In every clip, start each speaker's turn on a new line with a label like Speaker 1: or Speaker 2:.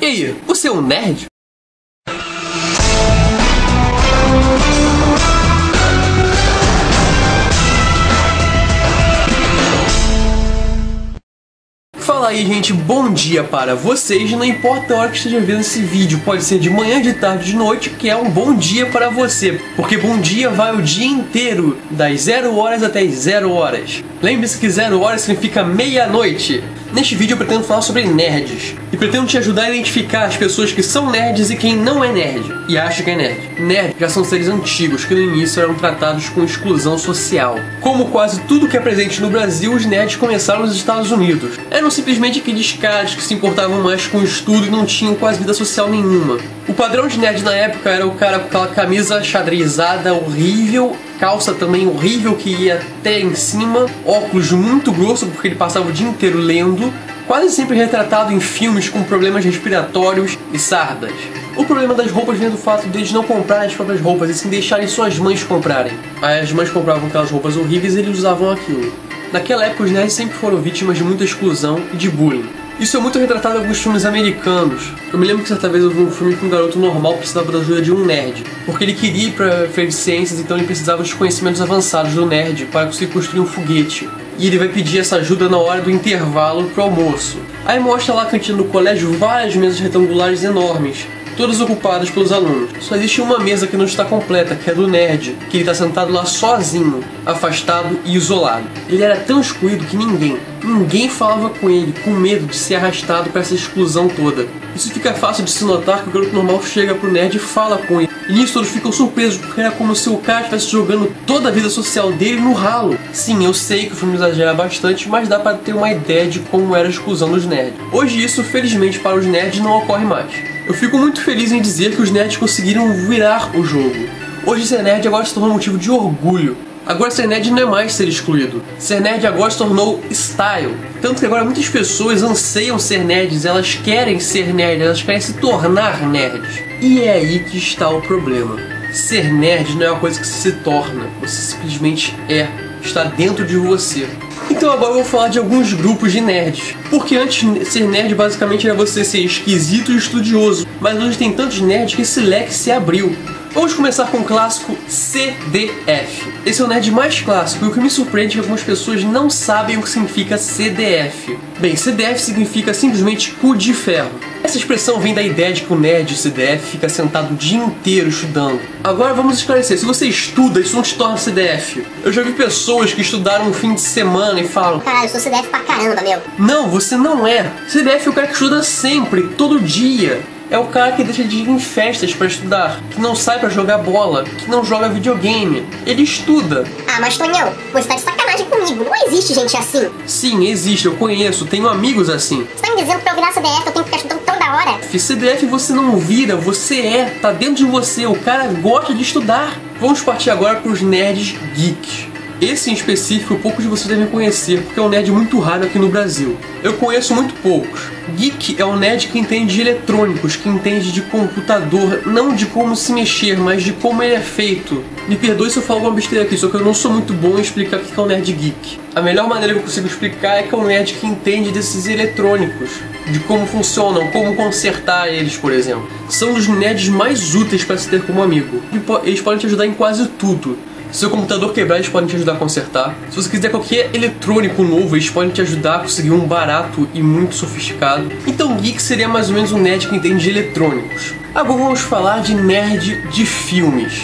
Speaker 1: E aí, você é um nerd? Fala aí, gente, bom dia para vocês. Não importa a hora que esteja vendo esse vídeo, pode ser de manhã, de tarde, de noite, que é um bom dia para você, porque bom dia vai o dia inteiro, das 0 horas até as 0 horas. Lembre-se que 0 horas significa meia-noite. Neste vídeo eu pretendo falar sobre nerds, e pretendo te ajudar a identificar as pessoas que são nerds e quem não é nerd, e acha que é nerd. Nerds já são seres antigos, que no início eram tratados com exclusão social. Como quase tudo que é presente no Brasil, os nerds começaram nos Estados Unidos. Eram simplesmente aqueles caras que se importavam mais com o estudo e não tinham quase vida social nenhuma. O padrão de nerd na época era o cara com aquela camisa xadrezada horrível, calça também horrível que ia até em cima, óculos muito grosso porque ele passava o dia inteiro lendo, quase sempre retratado em filmes com problemas respiratórios e sardas. O problema das roupas vem do fato deles não comprarem as próprias roupas e sim deixarem suas mães comprarem. Aí as mães compravam aquelas roupas horríveis e eles usavam aquilo. Naquela época os nerds sempre foram vítimas de muita exclusão e de bullying. Isso é muito retratado em alguns filmes americanos. Eu me lembro que certa vez eu vi um filme que um garoto normal precisava da ajuda de um nerd, porque ele queria ir para feira de ciências, então ele precisava dos conhecimentos avançados do nerd para conseguir construir um foguete. E ele vai pedir essa ajuda na hora do intervalo pro almoço. Aí mostra lá a cantina do colégio várias mesas retangulares enormes, todas ocupadas pelos alunos. Só existe uma mesa que não está completa, que é do nerd, que ele está sentado lá sozinho, afastado e isolado. Ele era tão excluído que ninguém falava com ele, com medo de ser arrastado para essa exclusão toda. Isso fica fácil de se notar que o garoto normal chega pro nerd e fala com ele. E nisso todos ficam surpresos, porque era como se o cara estivesse jogando toda a vida social dele no ralo. Sim, eu sei que o filme exagera bastante, mas dá para ter uma ideia de como era a exclusão dos nerds. Hoje isso, felizmente para os nerds, não ocorre mais. Eu fico muito feliz em dizer que os nerds conseguiram virar o jogo. Hoje ser nerd agora se tornou motivo de orgulho. Agora ser nerd não é mais ser excluído. Ser nerd agora se tornou style. Tanto que agora muitas pessoas anseiam ser nerds, elas querem ser nerds, elas querem se tornar nerds. E é aí que está o problema. Ser nerd não é uma coisa que se torna, você simplesmente é. Está dentro de você. Então agora eu vou falar de alguns grupos de nerds. Porque antes ser nerd basicamente era você ser esquisito e estudioso. Mas hoje tem tantos nerds que esse leque se abriu. Vamos começar com o clássico CDF. Esse é o nerd mais clássico e o que me surpreende é que algumas pessoas não sabem o que significa CDF. Bem, CDF significa simplesmente cu de ferro. Essa expressão vem da ideia de que o nerd CDF fica sentado o dia inteiro estudando. Agora vamos esclarecer, se você estuda, isso não te torna CDF. Eu já vi pessoas que estudaram um fim de semana e falam:
Speaker 2: caralho, eu sou CDF pra caramba, meu.
Speaker 1: Não, você não é. CDF é o cara que estuda sempre, todo dia. É o cara que deixa de ir em festas pra estudar, que não sai pra jogar bola, que não joga videogame. Ele estuda.
Speaker 2: Ah, mas Tonhão, você tá de sacanagem comigo. Não existe gente assim.
Speaker 1: Sim, existe, eu conheço, tenho amigos assim.
Speaker 2: Você tá me dizendo que pra eu virar CDF eu tenho que ficar estudando toda hora?
Speaker 1: CDF você não vira, você é, tá dentro de você, o cara gosta de estudar. Vamos partir agora pros nerds geeks. Esse em específico, poucos de vocês devem conhecer, porque é um nerd muito raro aqui no Brasil. Eu conheço muito poucos. Geek é um nerd que entende de eletrônicos, que entende de computador, não de como se mexer, mas de como ele é feito. Me perdoe se eu falo alguma besteira aqui, só que eu não sou muito bom em explicar o que é um nerd geek. A melhor maneira que eu consigo explicar é que é um nerd que entende desses eletrônicos, de como funcionam, como consertar eles, por exemplo. São os nerds mais úteis para se ter como amigo. Eles podem te ajudar em quase tudo. Se seu computador quebrar, eles podem te ajudar a consertar. Se você quiser qualquer eletrônico novo, eles podem te ajudar a conseguir um barato e muito sofisticado. Então geek seria mais ou menos um nerd que entende de eletrônicos. Agora vamos falar de nerd de filmes.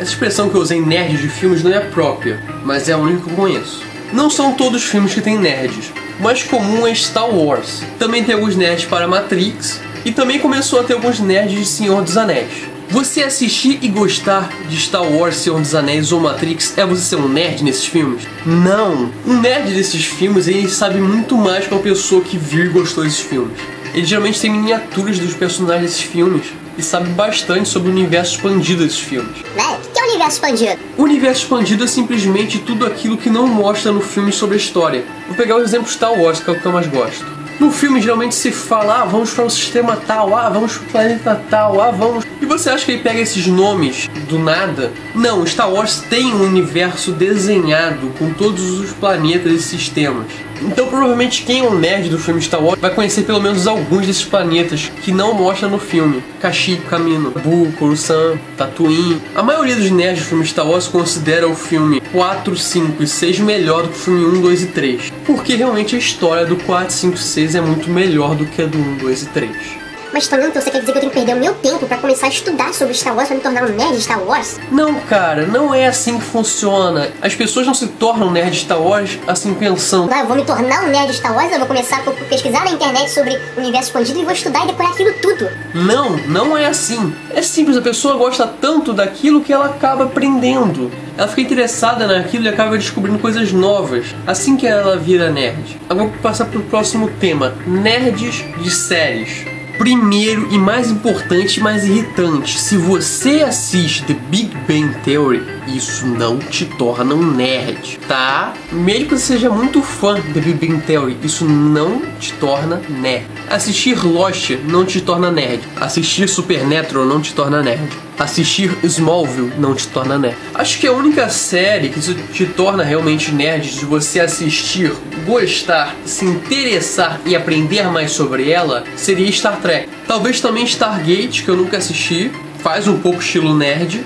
Speaker 1: Essa expressão que eu usei, nerd de filmes, não é própria, mas é a única que eu conheço. Não são todos os filmes que tem nerds. O mais comum é Star Wars. Também tem alguns nerds para Matrix. E também começou a ter alguns nerds de Senhor dos Anéis. Você assistir e gostar de Star Wars, Senhor dos Anéis ou Matrix é você ser um nerd nesses filmes? Não! Um nerd desses filmes, ele sabe muito mais que uma pessoa que viu e gostou desses filmes. Ele geralmente tem miniaturas dos personagens desses filmes e sabe bastante sobre o universo expandido desses filmes.
Speaker 2: Véi, o que é o universo expandido?
Speaker 1: O universo expandido é simplesmente tudo aquilo que não mostra no filme sobre a história. Vou pegar o exemplo Star Wars, que é o que eu mais gosto. No filme geralmente se fala, vamos para um sistema tal, vamos para o planeta tal, vamos... E você acha que ele pega esses nomes do nada? Não, Star Wars tem um universo desenhado com todos os planetas e sistemas. Então provavelmente quem é um nerd do filme Star Wars vai conhecer pelo menos alguns desses planetas que não mostra no filme. Kashyyyk, Kamino, Naboo, Coruscant, Tatooine. A maioria dos nerds do filme Star Wars considera o filme 4, 5 e 6 melhor do que o filme 1, 2 e 3. Porque realmente a história do 4, 5 e 6 é muito melhor do que a do 1, 2 e 3.
Speaker 2: Mas Toninho, então você quer dizer que eu tenho que perder o meu tempo pra começar a estudar sobre Star Wars pra me tornar um nerd de Star Wars?
Speaker 1: Não, cara, não é assim que funciona. As pessoas não se tornam nerd de Star Wars assim pensando.
Speaker 2: Eu vou me tornar um nerd de Star Wars, eu vou começar a pesquisar na internet sobre o universo expandido e vou estudar e decorar aquilo tudo.
Speaker 1: Não, não é assim. É simples, a pessoa gosta tanto daquilo que ela acaba aprendendo. Ela fica interessada naquilo e acaba descobrindo coisas novas. Assim que ela vira nerd. Agora vou passar pro próximo tema. Nerds de séries. Primeiro e mais importante e mais irritante, se você assiste The Big Bang Theory, isso não te torna um nerd, tá? Mesmo que você seja muito fã de The Big Bang Theory, isso não te torna nerd. Assistir Lost não te torna nerd. Assistir Supernatural não te torna nerd. Assistir Smallville não te torna nerd. Acho que a única série que isso te torna realmente nerd, de você assistir, gostar, se interessar e aprender mais sobre ela, seria Star Trek. Talvez também Stargate, que eu nunca assisti, faz um pouco estilo nerd.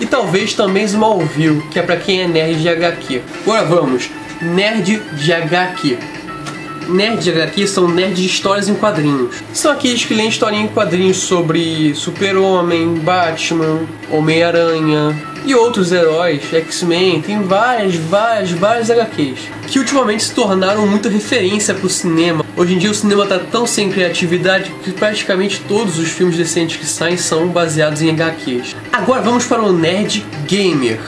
Speaker 1: E talvez também Smallville, que é pra quem é nerd de HQ. Agora vamos, nerd de HQ. Nerds de HQ são nerds de histórias em quadrinhos. São aqueles que leem historinha em quadrinhos sobre Super-Homem, Batman, Homem-Aranha e outros heróis, X-Men. Tem várias HQs que ultimamente se tornaram muita referência pro cinema. Hoje em dia o cinema tá tão sem criatividade que praticamente todos os filmes decentes que saem são baseados em HQs. Agora vamos para o nerd gamer.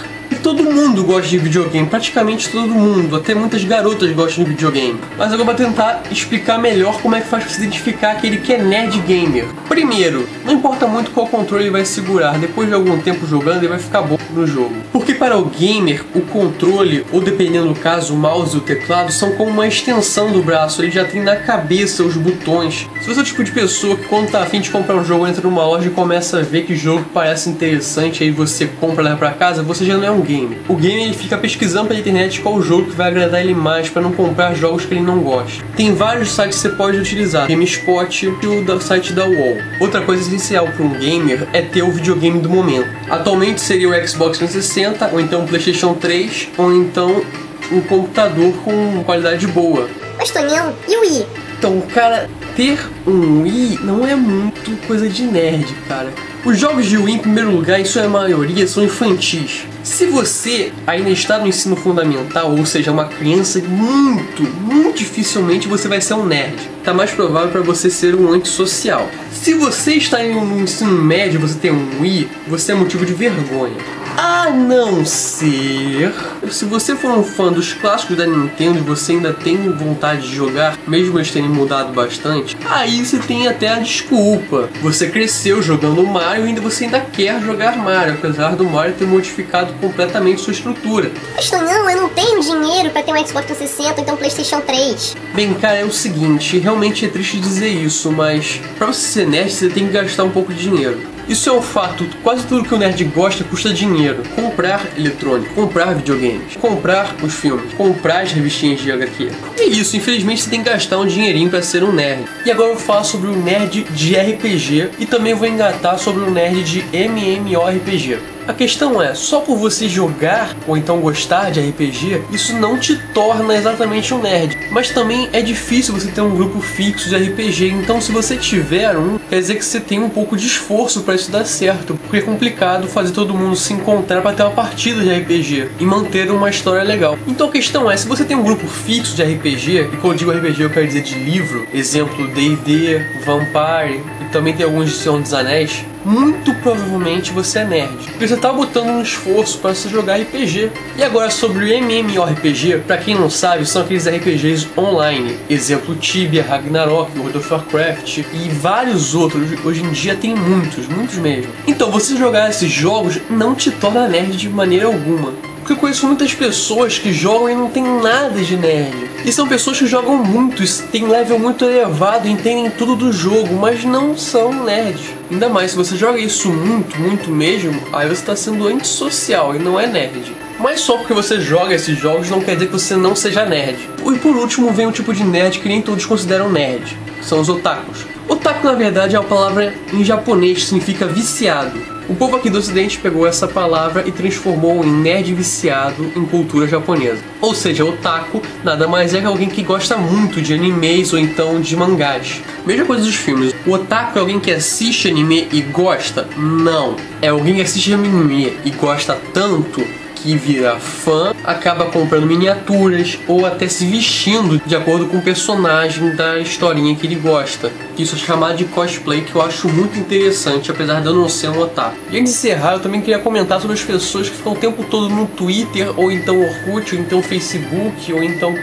Speaker 1: Todo mundo gosta de videogame, praticamente todo mundo, até muitas garotas gostam de videogame. Mas agora eu vou tentar explicar melhor como é que faz pra se identificar aquele que é nerd gamer. Primeiro, não importa muito qual controle ele vai segurar, depois de algum tempo jogando ele vai ficar bom no jogo. Porque para o gamer, o controle, ou dependendo do caso, o mouse e o teclado, são como uma extensão do braço, ele já tem na cabeça os botões. Se você é o tipo de pessoa que quando tá afim de comprar um jogo, entra numa loja e começa a ver que jogo parece interessante, aí você compra, leva pra casa, você já não é um gamer. O gamer ele fica pesquisando pela internet qual o jogo que vai agradar ele mais para não comprar jogos que ele não gosta. Tem vários sites que você pode utilizar, GameSpot e o site da UOL. Outra coisa essencial para um gamer é ter o videogame do momento. Atualmente seria o Xbox 360, ou então o PlayStation 3, ou então um computador com qualidade boa.
Speaker 2: Mas Tonhão, e o Wii?
Speaker 1: Então, cara, ter um Wii não é muito coisa de nerd, cara. Os jogos de Wii, em primeiro lugar, em sua maioria, são infantis. Se você ainda está no ensino fundamental, ou seja, uma criança, muito dificilmente você vai ser um nerd. Tá mais provável para você ser um antissocial. Se você está no ensino médio e você tem um Wii, você é motivo de vergonha. A não ser se você for um fã dos clássicos da Nintendo e você ainda tem vontade de jogar, mesmo eles terem mudado bastante, aí você tem até a desculpa. Você cresceu jogando Mario e ainda você ainda quer jogar Mario, apesar do Mario ter modificado completamente sua estrutura.
Speaker 2: Mas Tonhão, eu não tenho dinheiro para ter um Xbox 360 ou então um PlayStation 3.
Speaker 1: Bem, cara, é o seguinte, realmente é triste dizer isso, mas pra você ser nerd você tem que gastar um pouco de dinheiro. Isso é um fato, quase tudo que o nerd gosta custa dinheiro. Comprar eletrônico, comprar videogames, comprar os filmes, comprar as revistinhas de HQ. É isso, infelizmente você tem que gastar um dinheirinho pra ser um nerd. E agora eu vou falar sobre o nerd de RPG e também vou engatar sobre o nerd de MMORPG. A questão é, só por você jogar ou então gostar de RPG, isso não te torna exatamente um nerd. Mas também é difícil você ter um grupo fixo de RPG, então se você tiver um, quer dizer que você tem um pouco de esforço para isso dar certo, porque é complicado fazer todo mundo se encontrar para ter uma partida de RPG e manter uma história legal. Então a questão é, se você tem um grupo fixo de RPG, e quando eu digo RPG eu quero dizer de livro, exemplo D&D, Vampire, e também tem alguns de Senhor dos Anéis, muito provavelmente você é nerd, porque você tá botando um esforço para você jogar RPG. E agora sobre o MMORPG, para quem não sabe, são aqueles RPGs online, exemplo Tibia, Ragnarok, World of Warcraft e vários outros. Hoje em dia tem muitos mesmo. Então você jogar esses jogos não te torna nerd de maneira alguma. Porque eu conheço muitas pessoas que jogam e não tem nada de nerd. E são pessoas que jogam muito, têm level muito elevado, entendem tudo do jogo, mas não são nerds. Ainda mais, se você joga isso muito mesmo, aí você está sendo antissocial e não é nerd. Mas só porque você joga esses jogos não quer dizer que você não seja nerd. E por último vem um tipo de nerd que nem todos consideram nerd. São os otakus. Otaku na verdade é uma palavra em japonês que significa viciado. O povo aqui do ocidente pegou essa palavra e transformou em nerd viciado em cultura japonesa. Ou seja, otaku nada mais é que alguém que gosta muito de animes ou então de mangás. Mesma coisa dos filmes. O otaku é alguém que assiste anime e gosta? Não. É alguém que assiste anime e gosta tanto que vira fã, acaba comprando miniaturas ou até se vestindo de acordo com o personagem da historinha que ele gosta. Isso é chamado de cosplay, que eu acho muito interessante, apesar de eu não ser um otaku. E antes de encerrar, eu também queria comentar sobre as pessoas que ficam o tempo todo no Twitter, ou então Orkut, ou então Facebook, ou então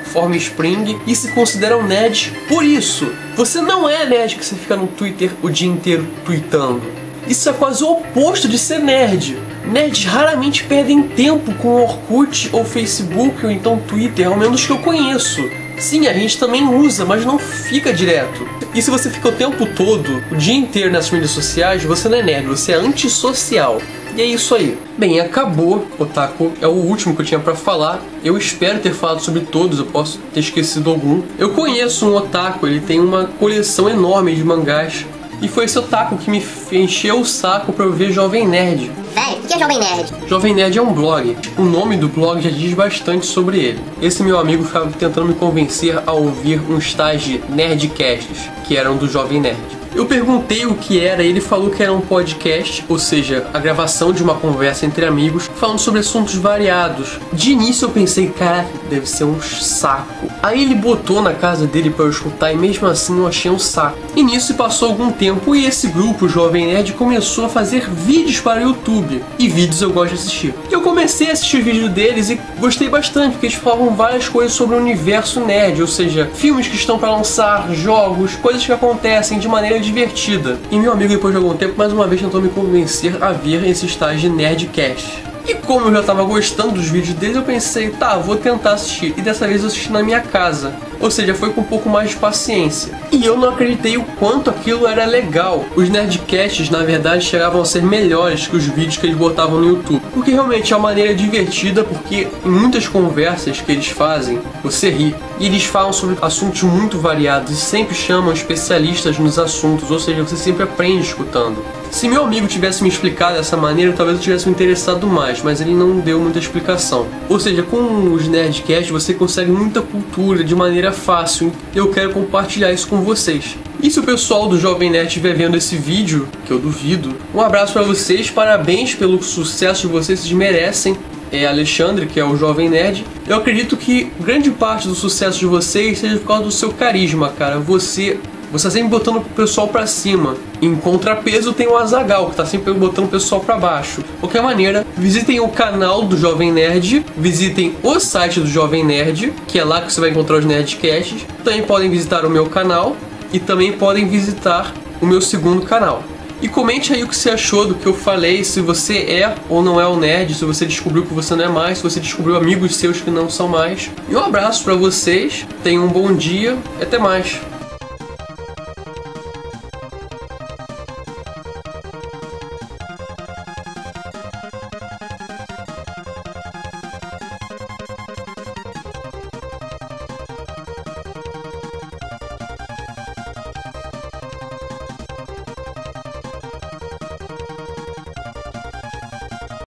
Speaker 1: Form Spring, e se consideram nerds por isso. Você não é nerd que você fica no Twitter o dia inteiro tweetando. Isso é quase o oposto de ser nerd. Nerds raramente perdem tempo com Orkut ou Facebook ou então Twitter, ao menos que eu conheço. Sim, a gente também usa, mas não fica direto. E se você fica o tempo todo, o dia inteiro nessas mídias sociais, você não é nerd, você é antissocial. E é isso aí. Bem, acabou. Otaku é o último que eu tinha pra falar. Eu espero ter falado sobre todos, eu posso ter esquecido algum. Eu conheço um otaku, ele tem uma coleção enorme de mangás. E foi esse otaku que me encheu o saco pra eu ver Jovem Nerd.
Speaker 2: Véi, o que é Jovem Nerd?
Speaker 1: Jovem Nerd é um blog. O nome do blog já diz bastante sobre ele. Esse meu amigo ficava tentando me convencer a ouvir uns tais de Nerdcasts, que eram do Jovem Nerd. Eu perguntei o que era e ele falou que era um podcast, ou seja, a gravação de uma conversa entre amigos, falando sobre assuntos variados. De início eu pensei, cara, deve ser um saco. Aí ele botou na casa dele pra eu escutar e mesmo assim eu achei um saco. E nisso passou algum tempo e esse grupo Jovem Nerd começou a fazer vídeos para o YouTube. E vídeos eu gosto de assistir. Eu comecei a assistir vídeo deles e gostei bastante, porque eles falavam várias coisas sobre o universo nerd, ou seja, filmes que estão para lançar, jogos, coisas que acontecem de maneira divertida. E meu amigo, depois de algum tempo, mais uma vez tentou me convencer a ver esses tais de Nerdcast. E como eu já estava gostando dos vídeos deles, eu pensei, tá, vou tentar assistir. E dessa vez eu assisti na minha casa. Ou seja, foi com um pouco mais de paciência. E eu não acreditei o quanto aquilo era legal. Os Nerdcasts, na verdade, chegavam a ser melhores que os vídeos que eles botavam no YouTube. Porque realmente é uma maneira divertida, porque em muitas conversas que eles fazem, você ri. E eles falam sobre assuntos muito variados e sempre chamam especialistas nos assuntos. Ou seja, você sempre aprende escutando. Se meu amigo tivesse me explicado dessa maneira, talvez eu tivesse me interessado mais, mas ele não deu muita explicação. Ou seja, com os Nerdcasts você consegue muita cultura de maneira fácil. Eu quero compartilhar isso com vocês. E se o pessoal do Jovem Nerd estiver vendo esse vídeo, que eu duvido, um abraço para vocês, parabéns pelo sucesso que vocês merecem. É Alexandre, que é o Jovem Nerd. Eu acredito que grande parte do sucesso de vocês seja por causa do seu carisma, cara. Você tá sempre botando o pessoal pra cima. Em contrapeso tem o Azaghal, que tá sempre botando o pessoal pra baixo. De qualquer maneira, visitem o canal do Jovem Nerd, visitem o site do Jovem Nerd, que é lá que você vai encontrar os Nerdcasts. Também podem visitar o meu canal e também podem visitar o meu segundo canal. E comente aí o que você achou do que eu falei, se você é ou não é um nerd, se você descobriu que você não é mais, se você descobriu amigos seus que não são mais. E um abraço pra vocês, tenham um bom dia e até mais.